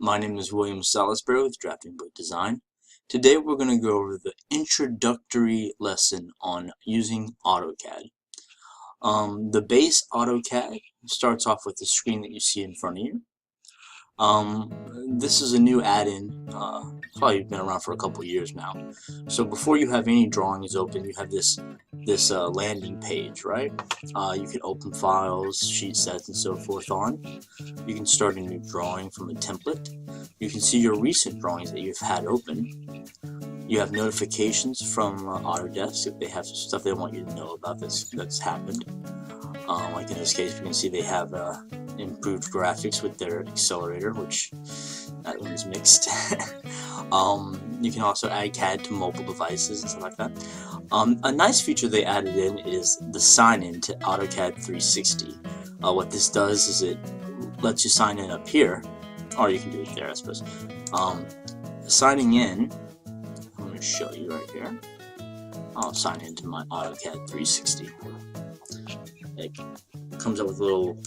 My name is William Salisbury with Drafting Book Design. Today we're going to go over the introductory lesson on using AutoCAD. The base AutoCAD starts off with the screen that you see in front of you. This is a new add-in, probably been around for a couple years now. So before you have any drawings open, you have this landing page, right? You can open files, sheet sets, and so forth on. You can start a new drawing from a template. You can see your recent drawings that you've had open. You have notifications from Autodesk if they have stuff they want you to know about that's happened. Like in this case, you can see they have improved graphics with their accelerator, which that one's mixed. You can also add CAD to mobile devices and stuff like that. A nice feature they added in is the sign-in to AutoCAD 360. What this does is it lets you sign in up here, or you can do it there, I suppose. Signing in, I'm going to show you right here. I'll sign into my AutoCAD 360. It comes up with a little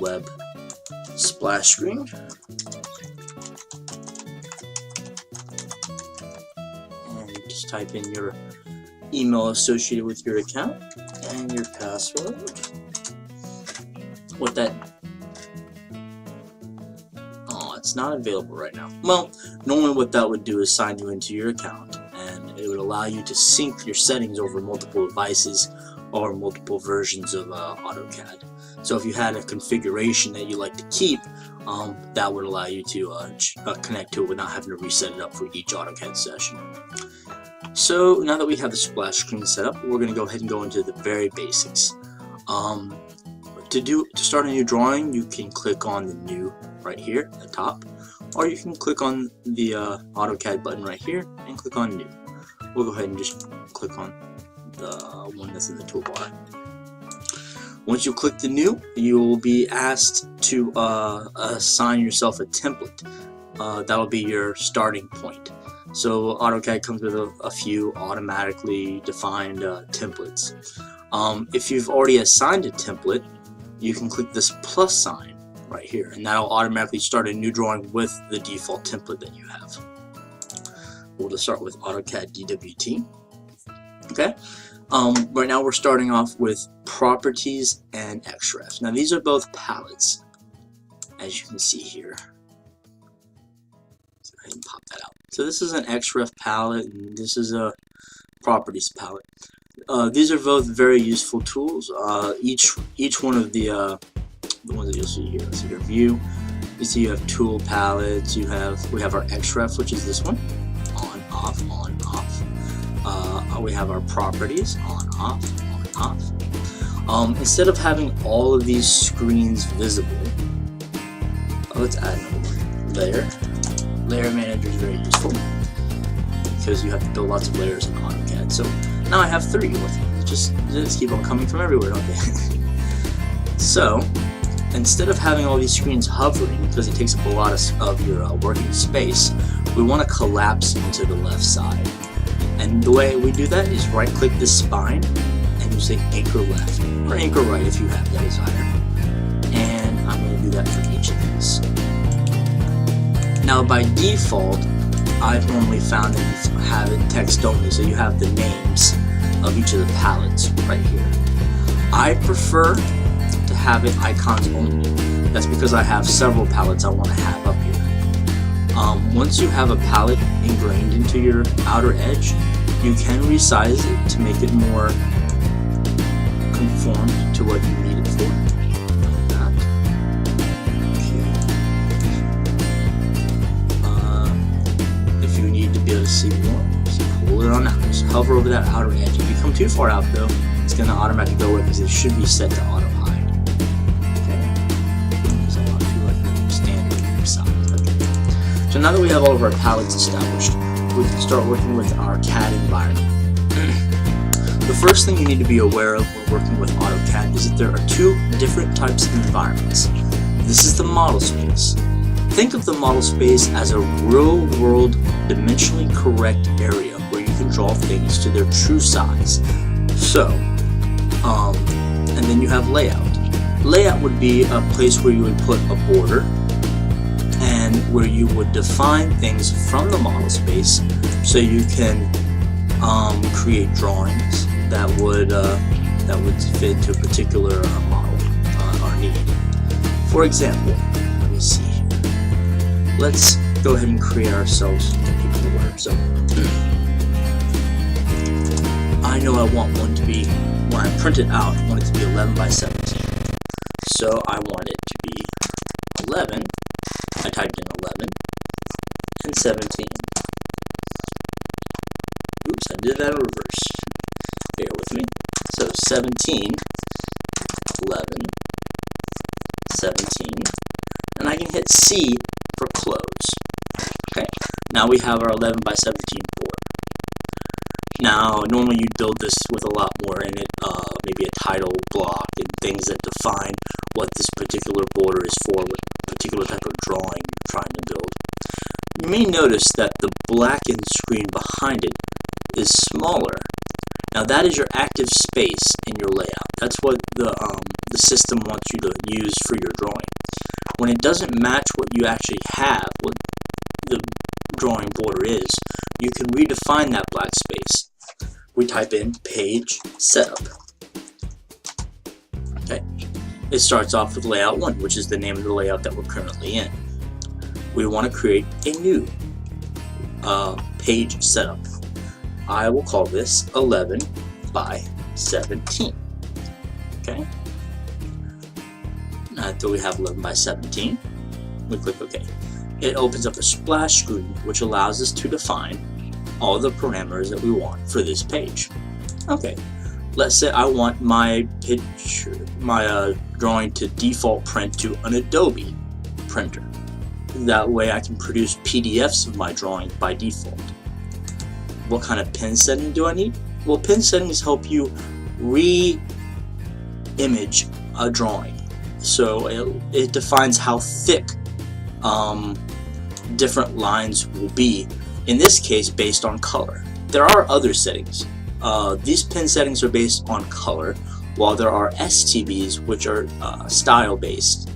web splash screen. And you just type in your email associated with your account and your password. It's not available right now. Well, normally what that would do is sign you into your account, and it would allow you to sync your settings over multiple devices or multiple versions of AutoCAD. So if you had a configuration that you like to keep, that would allow you to connect to it without having to reset it up for each AutoCAD session. So now that we have the splash screen set up, we're going to go ahead and go into the very basics. To start a new drawing, you can click on the new right here at the top, or you can click on the AutoCAD button right here and click on new. We'll go ahead and just click on the one that's in the toolbar. Once you click the new, you will be asked to assign yourself a template. That'll be your starting point. So AutoCAD comes with a few automatically defined templates. If you've already assigned a template, you can click this plus sign right here, and that'll automatically start a new drawing with the default template that you have. We'll just start with AutoCAD DWT. Okay. Right now we're starting off with properties and XREF. Now these are both palettes, as you can see here. Let's go ahead and pop that out. So this is an XREF palette, and this is a properties palette. These are both very useful tools. Each one of the ones that you'll see here. Let's see your view. You see you have tool palettes. We have our XREF, which is this one, on off on off. We have our properties, on off. Instead of having all of these screens visible, let's add another layer. Layer manager is very useful because you have to build lots of layers in AutoCAD. So now I have 3 with it. Just keep on coming from everywhere, don't they? So instead of having all these screens hovering, because it takes up a lot of your working space, we want to collapse into the left side. And the way we do that is right click this spine and you say anchor left or anchor right if you have that desire. And I'm going to do that for each of these. Now by default, I've normally found that you have it text only, so you have the names of each of the palettes right here. I prefer to have it icons only. That's because I have several palettes I want to have up here. Once you have a palette ingrained into your outer edge, you can resize it to make it more conformed to what you need it for. Like that. Okay. If you need to be able to see more, just pull it on out. Just hover over that outer edge. If you come too far out though, it's going to automatically go away because it should be set to auto hide. Okay. Because a lot of people like the standard size. Okay. So now that we have all of our palettes established, we can start working with our CAD environment. The first thing you need to be aware of when working with AutoCAD is that there are 2 different types of environments. This is the model space. Think of the model space as a real-world, dimensionally correct area where you can draw things to their true size. So, and then you have layout. Layout would be a place where you would put a border, and where you would define things from the model space so you can create drawings that would fit into a particular model or need. For example, let me see here. Let's go ahead and create ourselves a people order. So I know I want one to be, when I print it out, I want it to be 11 by 17. So I want it to be 11. I typed in 11 and 17. Oops, I did that in reverse. Bear with me. So 17, 11, 17, and I can hit C for close. Okay, now we have our 11 by 17 board. Now, normally you build this with a lot more in it, maybe a title block and things that define what this particular border is for, what particular type of drawing you're trying to build. You may notice that the blackened screen behind it is smaller. Now that is your active space in your layout. That's what the system wants you to use for your drawing. When it doesn't match what you actually have, what the drawing border is, you can redefine that black space. We type in page setup. Okay, it starts off with layout 1, which is the name of the layout that we're currently in. We want to create a new page setup. I will call this 11 by 17. Okay. After we have 11 by 17, we click OK. It opens up a splash screen, which allows us to define all the parameters that we want for this page. Okay. Let's say I want my picture, my drawing to default print to an Adobe printer. That way I can produce PDFs of my drawing by default. What kind of pen setting do I need? Well, pen settings help you re-image a drawing. So it defines how thick different lines will be, in this case based on color. There are other settings. These pen settings are based on color, while there are STBs which are style based.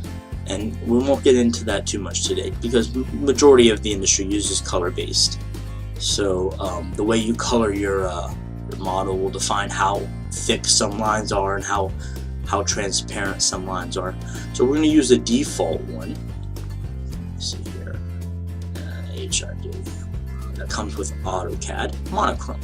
And we won't get into that too much today because majority of the industry uses color based. So the way you color your model will define how thick some lines are and how transparent some lines are. So we're going to use the default one. Let's see here, HID. That comes with AutoCAD monochrome.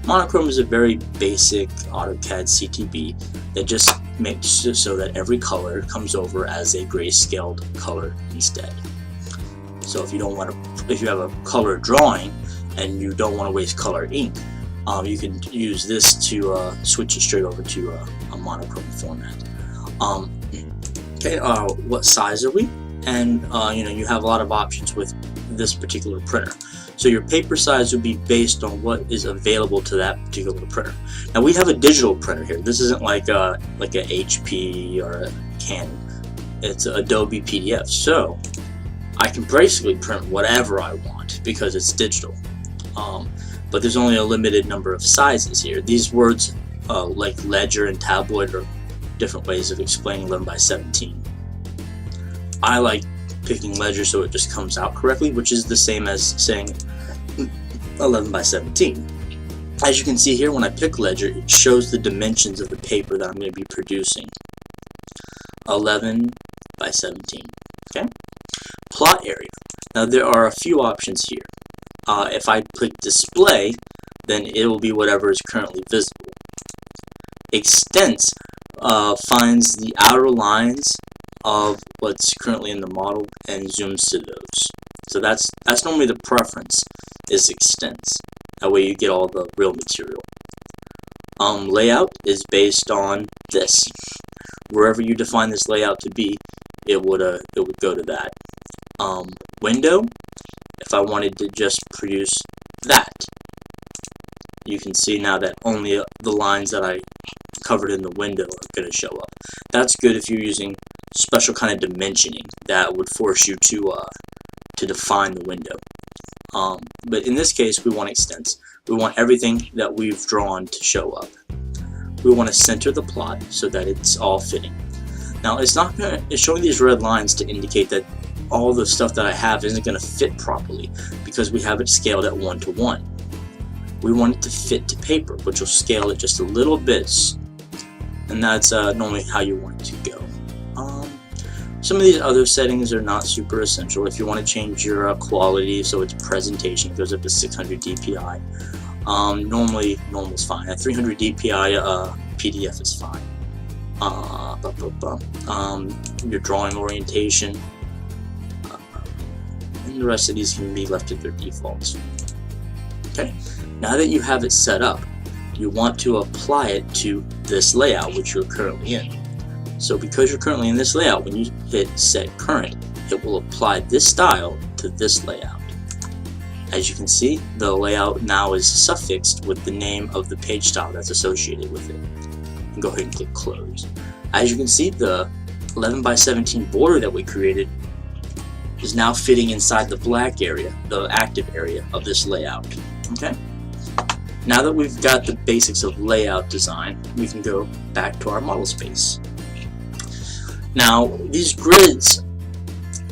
Monochrome is a very basic AutoCAD CTB that just makes it so that every color comes over as a grayscaled color instead. So if you don't want to, if you have a color drawing and you don't want to waste color ink, you can use this to switch it straight over to a monochrome format. Okay, what size are we? And you have a lot of options with this particular printer. So your paper size will be based on what is available to that particular printer. Now we have a digital printer here. This isn't like a HP or a Canon. It's an Adobe PDF. So I can basically print whatever I want because it's digital. But there's only a limited number of sizes here. These words like ledger and tabloid are different ways of explaining 11 by 17. I like picking ledger so it just comes out correctly, which is the same as saying 11 by 17. As you can see here, when I pick ledger, it shows the dimensions of the paper that I'm going to be producing. 11 by 17. Okay. Plot area. Now there are a few options here. If I click display, then it will be whatever is currently visible. Extents finds the outer lines of what's currently in the model and zooms to those. So that's normally the preference, is extents. That way you get all the real material. Layout is based on this. Wherever you define this layout to be, it would go to that. Window, if I wanted to just produce that, you can see now that only the lines that I covered in the window are going to show up. That's good if you're using special kind of dimensioning that would force you to define the window. But in this case, we want extents. We want everything that we've drawn to show up. We want to center the plot so that it's all fitting. Now it's showing these red lines to indicate that all the stuff that I have isn't going to fit properly because we have it scaled at 1:1. We want it to fit to paper, which will scale it just a little bit, and that's normally how you want it to go. Some of these other settings are not super essential. If you want to change your quality, so its presentation goes up to 600 dpi. Normal's fine. At 300 dpi, PDF is fine. Your drawing orientation, and the rest of these can be left at their defaults. Okay, now that you have it set up, you want to apply it to this layout which you're currently in. So because you're currently in this layout, when you hit set current, it will apply this style to this layout. As you can see, the layout now is suffixed with the name of the page style that's associated with it. And go ahead and click close. As you can see, the 11:17 border that we created is now fitting inside the black area, the active area of this layout. Okay? Now that we've got the basics of layout design, we can go back to our model space. Now, these grids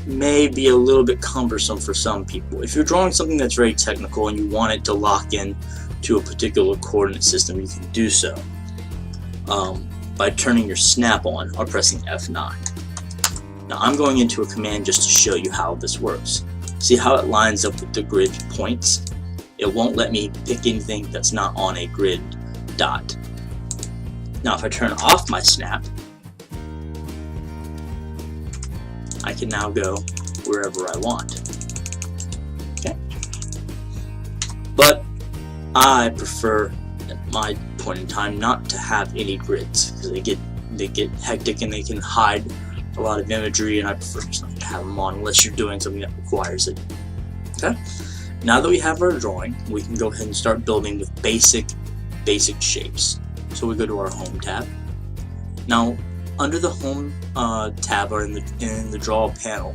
may be a little bit cumbersome for some people. If you're drawing something that's very technical and you want it to lock in to a particular coordinate system, you can do so by turning your snap on or pressing F9. Now, I'm going into a command just to show you how this works. See how it lines up with the grid points? It won't let me pick anything that's not on a grid dot. Now, if I turn off my snap, I can now go wherever I want. Okay? But I prefer, at my point in time, not to have any grids because they get hectic and they can hide a lot of imagery, and I prefer just not to have them on unless you're doing something that requires it. Okay? Now that we have our drawing, we can go ahead and start building with basic shapes. So we go to our Home tab. Now, under the Home tab or in the Draw panel,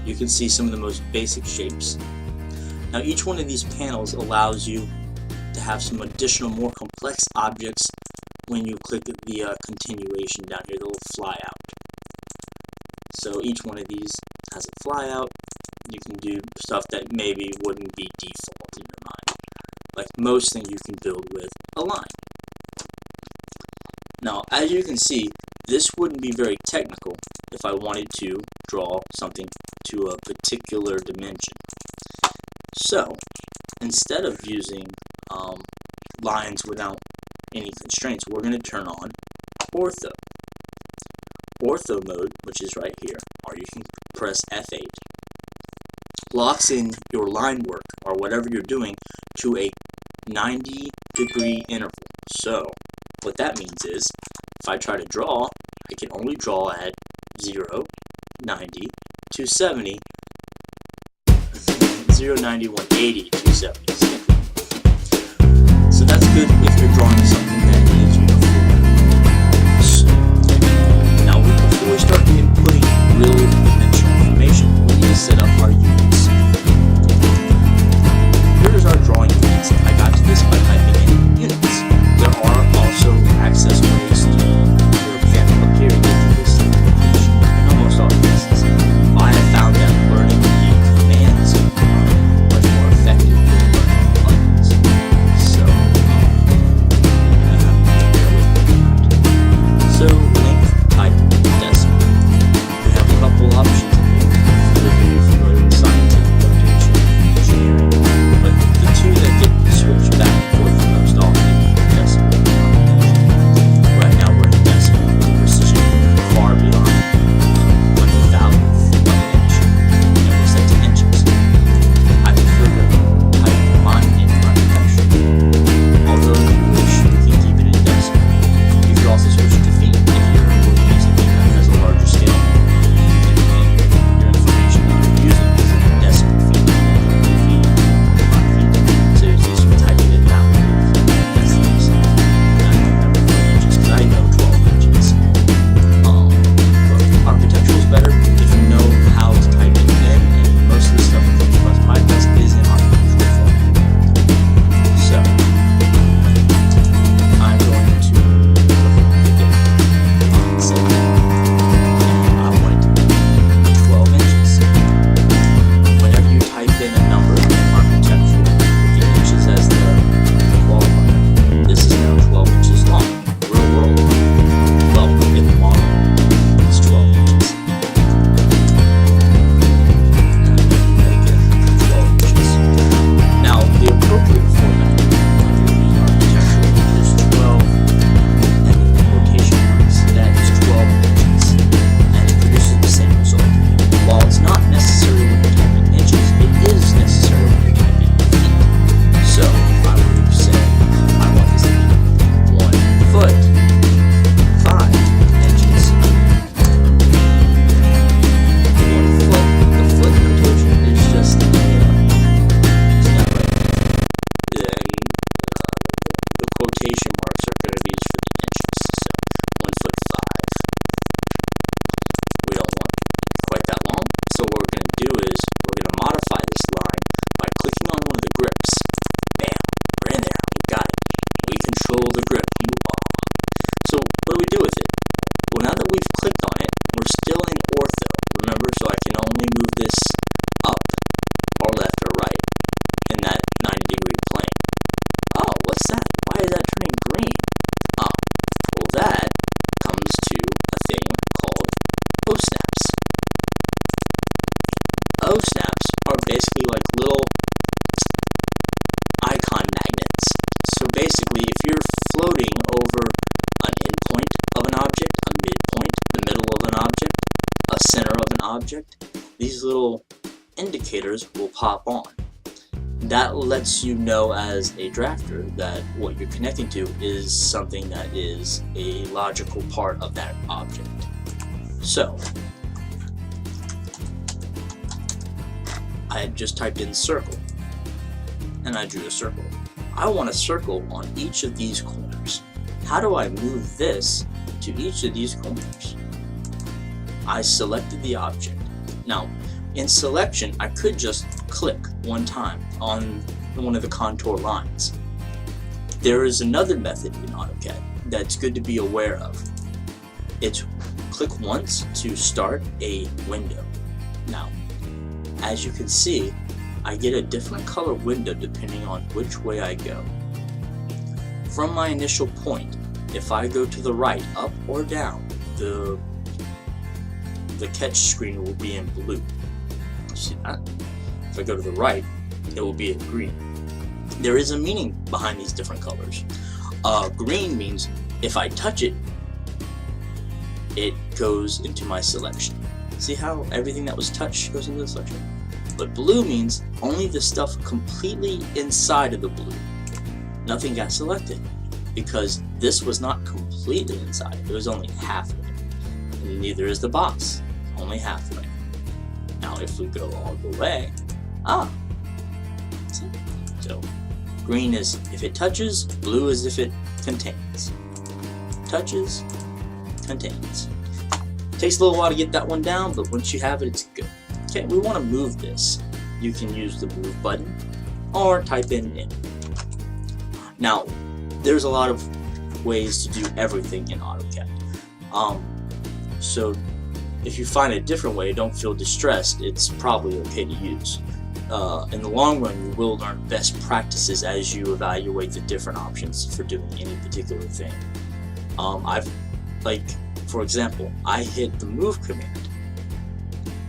you can see some of the most basic shapes. Now, each one of these panels allows you to have some additional, more complex objects when you click the continuation down here, the little flyout. So each one of these has a flyout. You can do stuff that maybe wouldn't be default in your mind. Like most things you can build with a line. Now, as you can see, this wouldn't be very technical if I wanted to draw something to a particular dimension. So, instead of using lines without any constraints, we're going to turn on ortho. Ortho mode, which is right here, or you can press F8, locks in your line work, or whatever you're doing, to a 90-degree interval. So, what that means is, if I try to draw, I can only draw at 0, 90, 270, 0, 90, 180, 270. So that's good if you're drawing something that is uniform. Now, before we start inputting real dimensional information, we need to set up our units. Here's our drawing units. I got to this by typing in units. There are also access ways to your panel up here to get to this location. In almost all cases, I have found that learning the commands are much more effective than learning the buttons. So, so length, type, decimal. We have a couple options in here. If you're familiar with science, O-snaps are basically like little icon magnets. So basically, if you're floating over an endpoint of an object, a midpoint, the middle of an object, a center of an object, these little indicators will pop on. That lets you know as a drafter that what you're connecting to is something that is a logical part of that object. So, I just typed in circle, and I drew a circle. I want a circle on each of these corners. How do I move this to each of these corners? I selected the object. Now, in selection, I could just click one time on one of the contour lines. There is another method in AutoCAD that's good to be aware of. It's click once to start a window. Now, as you can see, I get a different color window depending on which way I go. From my initial point, if I go to the right, up or down, the catch screen will be in blue. See that? If I go to the right, it will be in green. There is a meaning behind these different colors. Green means if I touch it, it goes into my selection. See how everything that was touched goes into the selection? But blue means only the stuff completely inside of the blue. Nothing got selected because this was not completely inside. It was only halfway. And neither is the box, only halfway. Now if we go all the way, so green is if it touches, blue is if it contains. Touches, contains. Takes a little while to get that one down, but once you have it, it's good. Okay, we want to move this. You can use the move button or type in. Now, there's a lot of ways to do everything in AutoCAD. So if you find a different way, don't feel distressed. It's probably okay to use. In the long run, you will learn best practices as you evaluate the different options for doing any particular thing. For example, I hit the move command,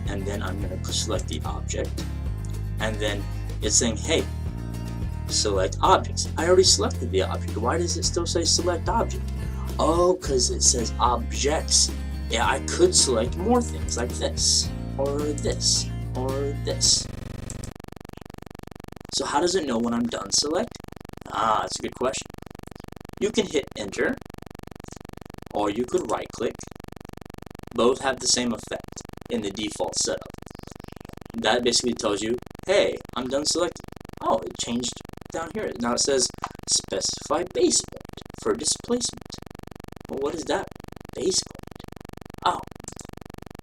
and then I'm going to select the object, and then it's saying, hey, select objects. I already selected the object. Why does it still say select object? Oh, because it says objects. Yeah, I could select more things like this, or this, or this. So how does it know when I'm done selecting? That's a good question. You can hit enter, or you could right click. Both have the same effect in the default setup. That basically tells you, hey, I'm done selecting. Oh, it changed down here. Now it says specify base point for displacement. Well, what is that base point? Oh,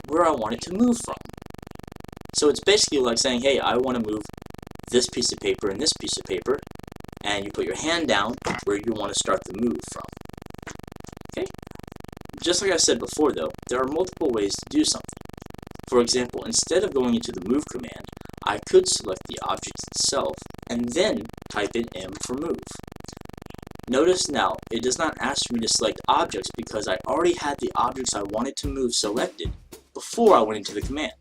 where I want it to move from. So it's basically like saying, hey, I want to move this piece of paper and this piece of paper, and you put your hand down where you want to start the move from. Okay? Just like I said before though, there are multiple ways to do something. For example, instead of going into the move command, I could select the object itself and then type in M for move. Notice now, it does not ask me to select objects because I already had the objects I wanted to move selected before I went into the command.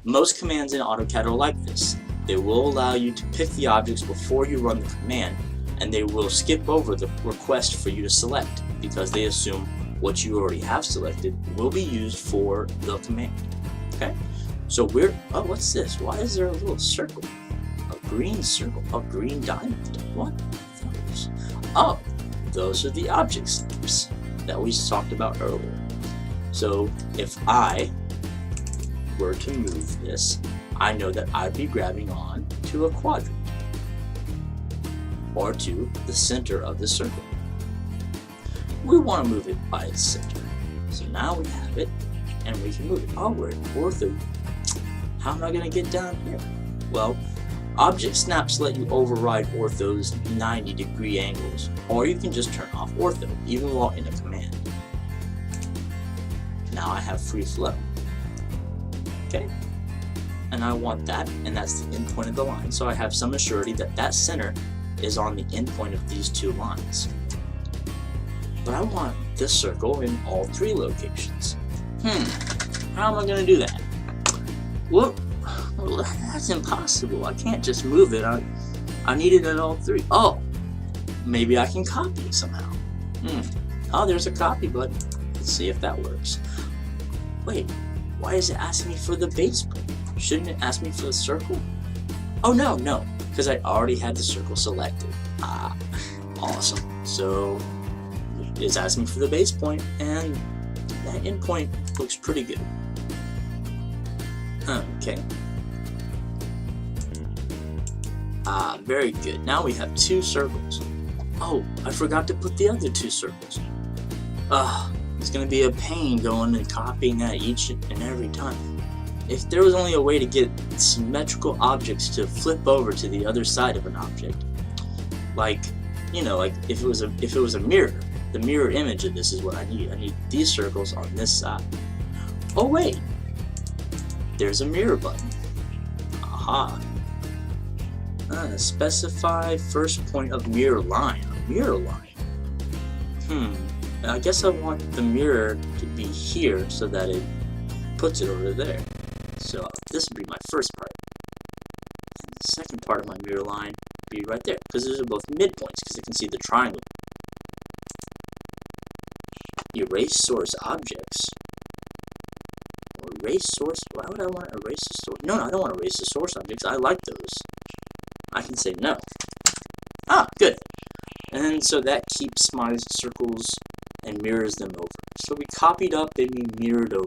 Most commands in AutoCAD are like this. They will allow you to pick the objects before you run the command, and they will skip over the request for you to select because they assume what you already have selected will be used for the command. Okay? So oh, what's this? Why is there a little circle? A green circle, a green diamond. What? Oh, those are the object snaps that we talked about earlier. So if I were to move this, I know that I'd be grabbing on to a quadrant or to the center of the circle. We want to move it by its center. So now we have it and we can move it. Oh, we're at ortho. How am I going to get down here? Well, object snaps let you override ortho's 90-degree angles, or you can just turn off ortho, even while in a command. Now I have free flow. Okay? And I want that, and that's the endpoint of the line, so I have some assurity that that center is on the endpoint of these two lines. But I want this circle in all three locations. How am I going to do that? Well, That's impossible. I can't just move it. I need it at all three. Oh, maybe I can copy it somehow. Oh, there's a copy button. Let's see if that works. Wait, why is it asking me for the base plate? Shouldn't it ask me for the circle? Oh, no, because I already had the circle selected. Ah, awesome. So it's asking me for the base point, and that endpoint looks pretty good. Okay. Ah, very good. Now we have 2 circles. Oh, I forgot to put the other 2 circles. It's gonna be a pain going and copying that each and every time. If there was only a way to get symmetrical objects to flip over to the other side of an object, like, you know, like if it was a mirror, the mirror image of this is what I need. I need these circles on this side. Oh wait, there's a mirror button. Aha. Specify first point of mirror line. A mirror line. I guess I want the mirror to be here so that it puts it over there. So this would be my first part. And the second part of my mirror line would be right there, because those are both midpoints, because I can see the triangle. Erase source objects. Erase source? Why would I want to erase the source? No, I don't want to erase the source objects. I like those. I can say no. Ah, good. And so that keeps my circles and mirrors them over. So we copied up and we mirrored over.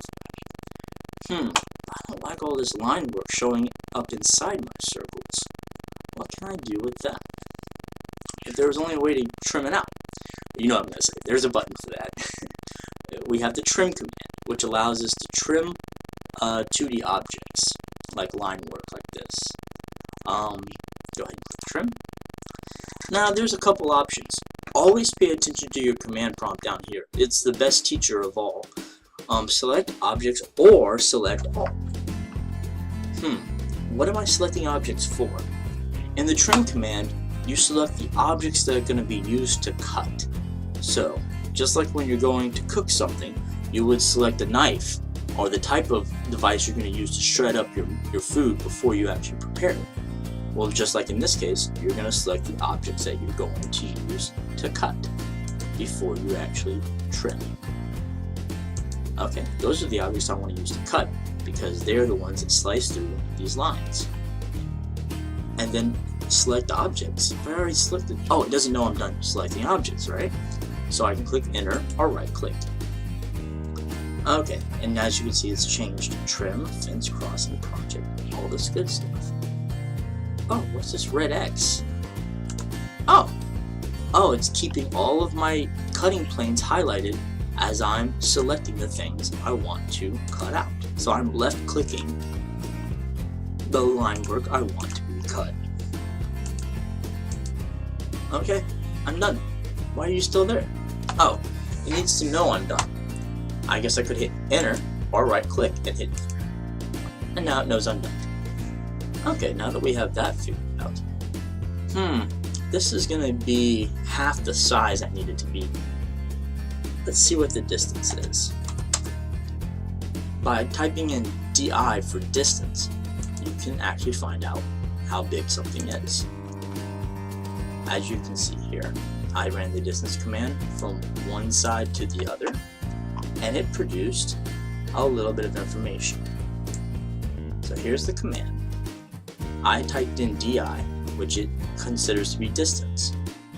I don't like all this line work showing up inside my circles. What can I do with that? If there was only a way to trim it out. You know what I'm going to say. There's a button for that. We have the trim command, which allows us to trim 2D objects, like line work like this. Go ahead and click trim. Now there's a couple options. Always pay attention to your command prompt down here. It's the best teacher of all. Select objects or select all. What am I selecting objects for? In the trim command, you select the objects that are going to be used to cut. So, just like when you're going to cook something, you would select a knife or the type of device you're going to use to shred up your food before you actually prepare it. Well, just like in this case, you're going to select the objects that you're going to use to cut before you actually trim. Okay, those are the objects I want to use to cut because they're the ones that slice through these lines. And then select objects. If I already selected, oh, it doesn't know I'm done selecting objects, right? So I can click enter or right click. Okay, and as you can see, it's changed to trim, fence, crossing, project, all this good stuff. Oh, what's this red X? Oh, it's keeping all of my cutting planes highlighted as I'm selecting the things I want to cut out. So I'm left clicking the line work I want to be cut. Okay, I'm done. Why are you still there? Oh, it needs to know I'm done. I guess I could hit enter or right click and hit enter. And now it knows I'm done. Okay, now that we have that figured out. This is gonna be half the size I need it to be. Let's see what the distance is. By typing in DI for distance, you can actually find out how big something is. As you can see here, I ran the distance command from one side to the other, and it produced a little bit of information. So here's the command. I typed in DI, which it considers to be distance.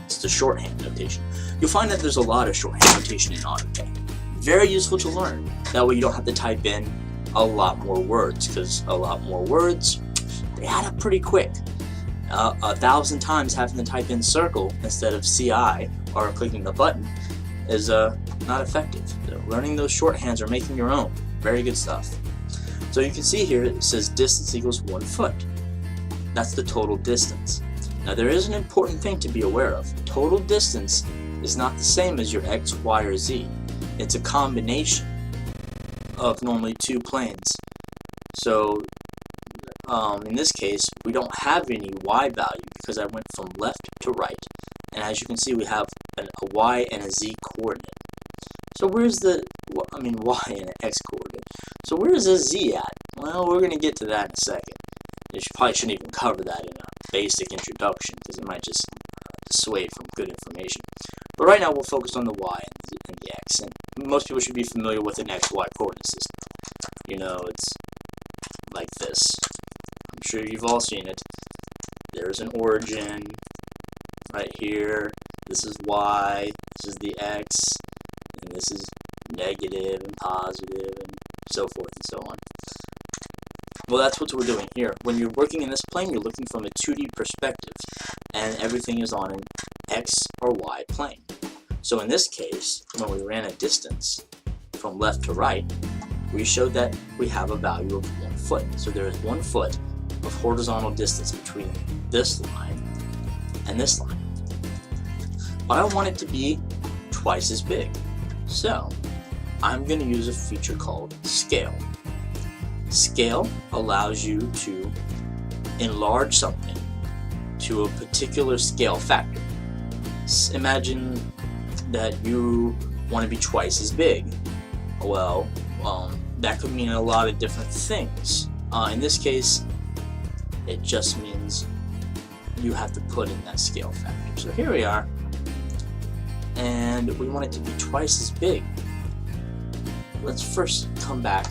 It's the shorthand notation. You'll find that there's a lot of shorthand notation in AutoCAD. Very useful to learn. That way you don't have to type in a lot more words, because a lot more words, they add up pretty quick. 1,000 times having to type in circle instead of CI or clicking the button is not effective. Learning those shorthands or making your own, very good stuff. So you can see here it says distance equals 1 foot. That's the total distance. Now there is an important thing to be aware of. Total distance is not the same as your X, Y, or Z. It's a combination of normally 2 planes. So in this case, we don't have any Y value because I went from left to right. And as you can see, we have a Y and a Z coordinate. So where's the, Y and an X coordinate. So where's the Z at? Well, we're going to get to that in a second. probably shouldn't even cover that in a basic introduction because it might just dissuade from good information. But right now we'll focus on the y and the x, and most people should be familiar with an xy coordinate system. You know, it's like this. I'm sure you've all seen it. There's an origin right here. This is y, this is the x, and this is negative and positive and so forth and so on. Well, that's what we're doing here. When you're working in this plane, you're looking from a 2D perspective, and everything is on an x or y plane. So in this case, when we ran a distance from left to right, we showed that we have a value of 1 foot. So there is 1 foot of horizontal distance between this line and this line. But I want it to be twice as big. So I'm going to use a feature called scale. Scale allows you to enlarge something to a particular scale factor. Imagine that you want to be twice as big. Well, that could mean a lot of different things. In this case, it just means you have to put in that scale factor. So here we are, and we want it to be twice as big. Let's first come back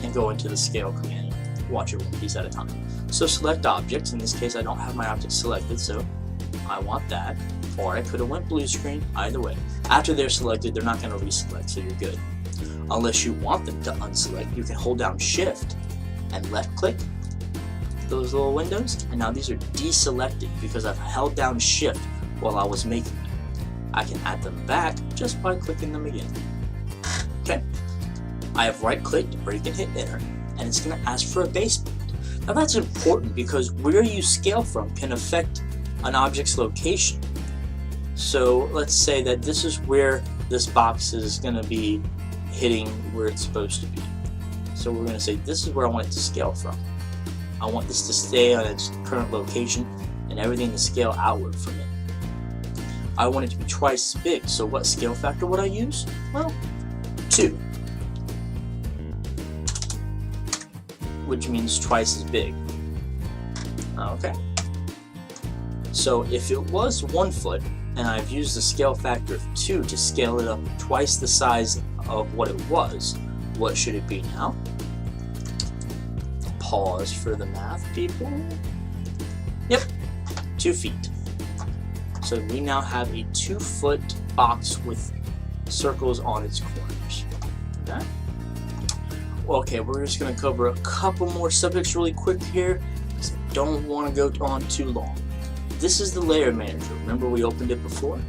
and go into the scale command. Watch it one piece at a time. So select objects. In this case, I don't have my object selected, so I want that. Or I could have went blue screen. Either way, after they're selected, they're not going to reselect, so you're good. Unless you want them to unselect, you can hold down Shift and left click those little windows, and now these are deselected because I've held down Shift while I was making them. I can add them back just by clicking them again. Okay, I have right clicked, or you can hit enter, and it's going to ask for a base point. Now that's important because where you scale from can affect an object's location. So let's say that this is where this box is going to be hitting where it's supposed to be. So we're going to say this is where I want it to scale from. I want this to stay on its current location and everything to scale outward from it. I want it to be twice as big, so what scale factor would I use? Well, 2. Which means twice as big. Okay. So if it was 1 foot, and I've used the scale factor of 2 to scale it up twice the size of what it was, what should it be now? Pause for the math, people. Yep, 2 feet. So we now have a 2-foot box with circles on its corners. Okay. Okay, we're just going to cover a couple more subjects really quick here because I don't want to go on too long. This is the layer manager. Remember we opened it before?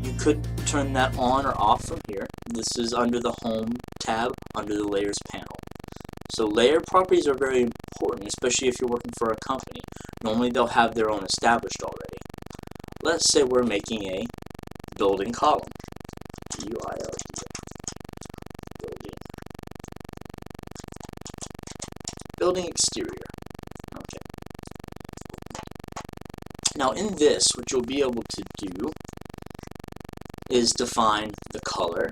You could turn that on or off from here. This is under the Home tab under the Layers panel. So layer properties are very important, especially if you're working for a company. Normally they'll have their own established already. Let's say we're making a building column. UILD. Building exterior. Okay. Now in this, what you'll be able to do is define the color,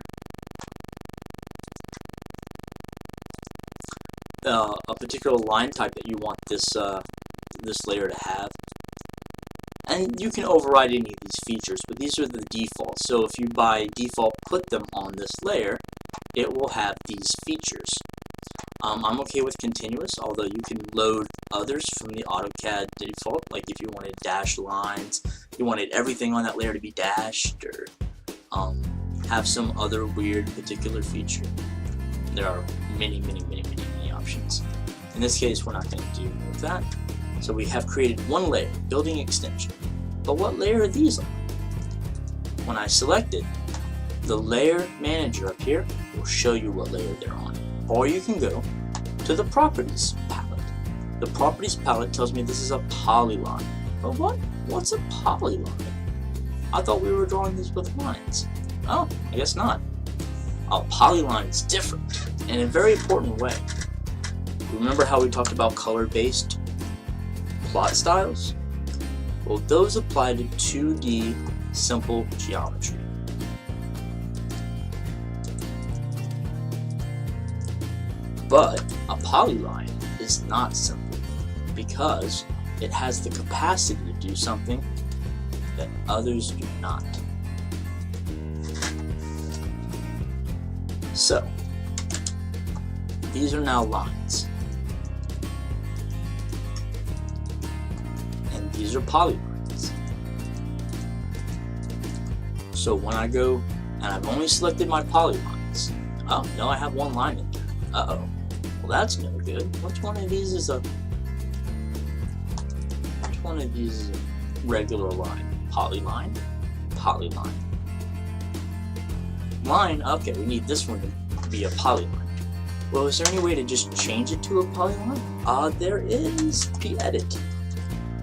a particular line type that you want this this layer to have, and you can override any of these features, but these are the defaults. So if you by default put them on this layer, it will have these features. I'm okay with continuous, although you can load others from the AutoCAD default, like if you wanted dashed lines, you wanted everything on that layer to be dashed, or have some other weird particular feature. There are many options. In this case, we're not going to do that. So we have created one layer, building extension. But what layer are these on? When I select it, the layer manager up here will show you what layer they're on. Or you can go to the properties palette. The properties palette tells me this is a polyline. But what's a polyline? I thought we were drawing these with lines. Oh, I guess not. A polyline is different in a very important way. Remember how we talked about color-based plot styles? Well, those apply to 2D simple geometry. But a polyline is not simple. because it has the capacity to do something that others do not. So, these are now lines. And these are polylines. So when I go, and I've only selected my polylines. Oh, no, I have one line in there. Uh-oh. Well, that's no good. Which one of these is a regular line? Polyline? Polyline. Line? Okay, we need this one to be a polyline. Well, is there any way to just change it to a polyline? There is. P-Edit.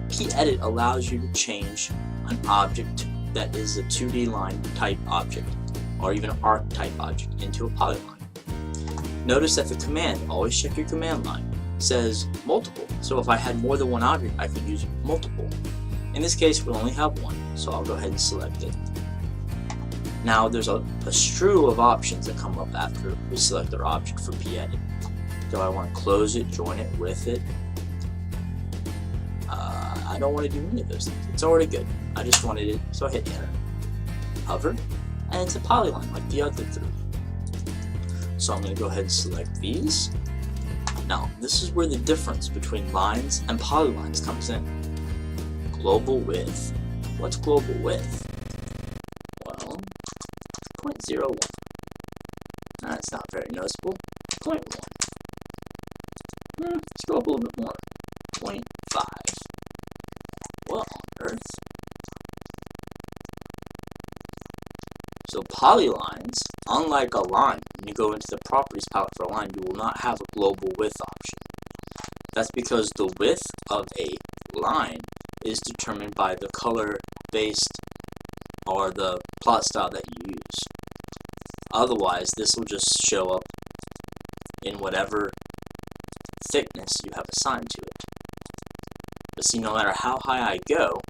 P-Edit allows you to change an object that is a 2D line type object, or even an arc type object, into a polyline. Notice that the command, always check your command line, says multiple. So if I had more than one object, I could use multiple. In this case, we only have one, so I'll go ahead and select it. Now there's a strew of options that come up after we select our object for P-Edit. Do I want to close it, join it, with it? I don't want to do any of those things. It's already good. I just wanted it, so I hit enter. Hover, and it's a polyline like the other three. So I'm going to go ahead and select these. Now, this is where the difference between lines and polylines comes in. Global width. What's global width? Well, 0.01. That's not very noticeable. 0.1. Let's go up a little bit more. 0.5. What on earth? So polylines, unlike a line, when you go into the properties palette for a line, you will not have a global width option. That's because the width of a line is determined by the color based or the plot style that you use. Otherwise, this will just show up in whatever thickness you have assigned to it. But see, no matter how high I go,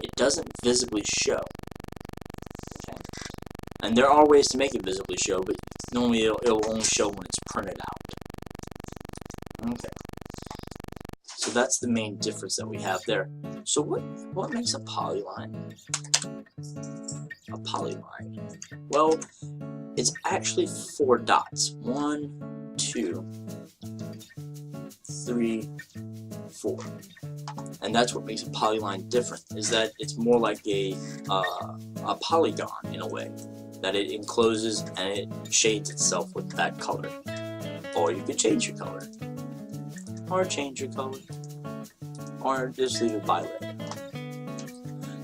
it doesn't visibly show. Okay. And there are ways to make it visibly show, but normally it'll only show when it's printed out. Okay. So that's the main difference that we have there. So what makes a polyline? A polyline. Well, it's actually 4 dots. 1, 2, 3, 4. And that's what makes a polyline different, is that it's more like a polygon in a way, that it encloses and it shades itself with that color. Or you could change your color, or change your color, or just leave it by layer.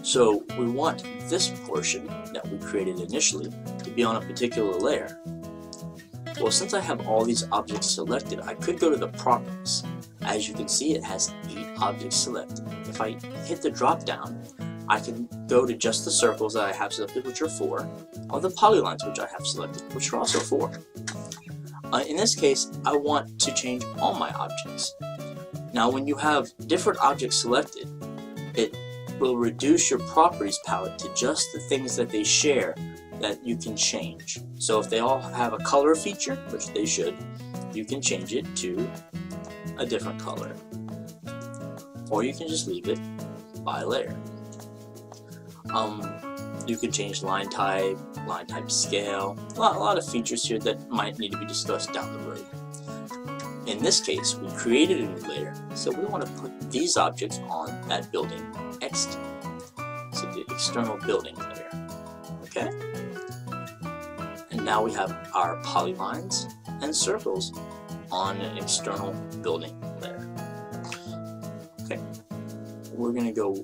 So we want this portion that we created initially to be on a particular layer. Well, since I have all these objects selected, I could go to the properties. As you can see, it has 8 objects selected. If I hit the drop down, I can go to just the circles that I have selected, which are 4, or the polylines, which I have selected, which are also 4. In this case, I want to change all my objects. Now, when you have different objects selected, it will reduce your properties palette to just the things that they share that you can change. So if they all have a color feature, which they should, you can change it to a different color. Or you can just leave it by layer. You can change line type scale, a lot of features here that might need to be discussed down the road. In this case, we created a new layer, so we want to put these objects on that building X, so the external building layer. Okay? And now we have our polylines and circles on an external building layer. Okay, we're going to go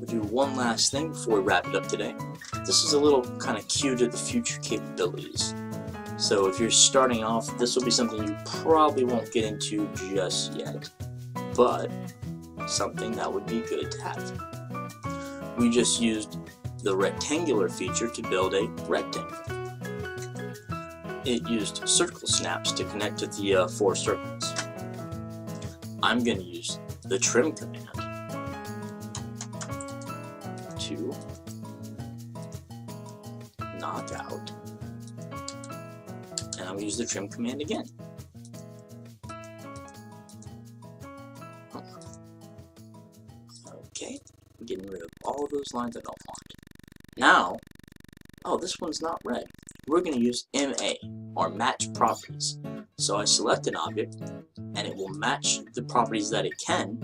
do one last thing before we wrap it up today. This is a little kind of cue to the future capabilities. So if you're starting off, this will be something you probably won't get into just yet, but something that would be good to have. We just used the rectangular feature to build a rectangle. It used circle snaps to connect to the 4 circles. I'm going to use the trim command to knock out, and I'm going to use the trim command again. Okay, I'm getting rid of all those lines I don't want. Now, oh, this one's not red. We're going to use MA, or match properties. So I select an object, and it will match the properties that it can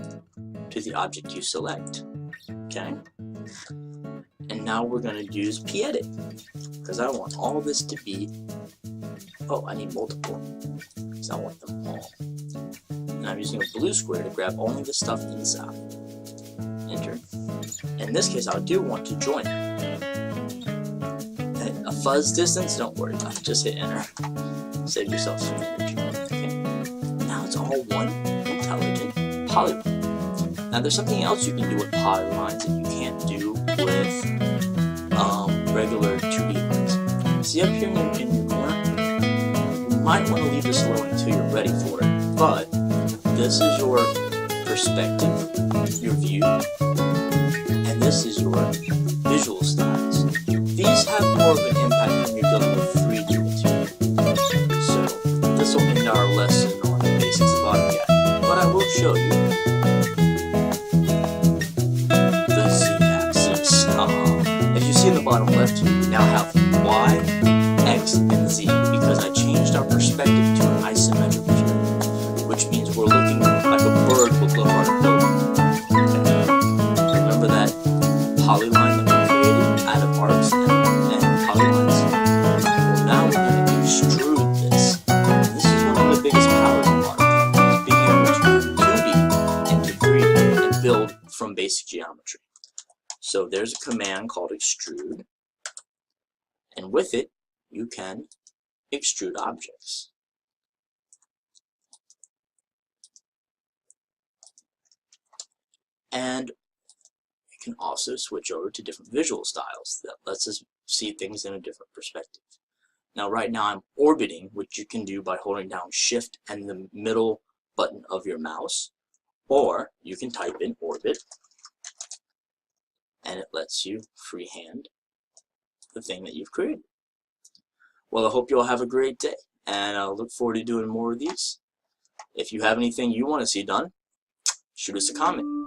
to the object you select. Okay? And now we're going to use P-edit, because I want all this to be, oh, I need multiple, because I want them all. And I'm using a blue square to grab only the stuff inside. Enter. In this case, I do want to join it. A fuzz distance, don't worry about it, just hit enter. Save yourself some energy. Okay. Now it's all one intelligent polygon. Now there's something else you can do with polylines that you can't do with regular 2D lines. See up here in your corner? You might want to leave this alone until you're ready for it, but this is your perspective, your view, and this is your visual styles. These have more of an impact when you're dealing with 3D material. So this will end our lesson on the basics of AutoCAD, but I will show you the Z-axis. As you see in the bottom left, we now have Y, X, and Z because I changed our perspective to an isometric perspective, which means we're looking like a bird would look on a boat. Okay. Remember that polyline that we created out of arcs and polygons? Well, now we're going to extrude this. This is one of the biggest powers of AutoCAD, being able to turn 2D into 3D and build from basic geometry. So there's a command called extrude, and with it, you can extrude objects. And you can also switch over to different visual styles that lets us see things in a different perspective. Now right now I'm orbiting, which you can do by holding down Shift and the middle button of your mouse, or you can type in orbit and it lets you freehand the thing that you've created. Well, I hope you all have a great day, and I'll look forward to doing more of these. If you have anything you want to see done, shoot us a comment.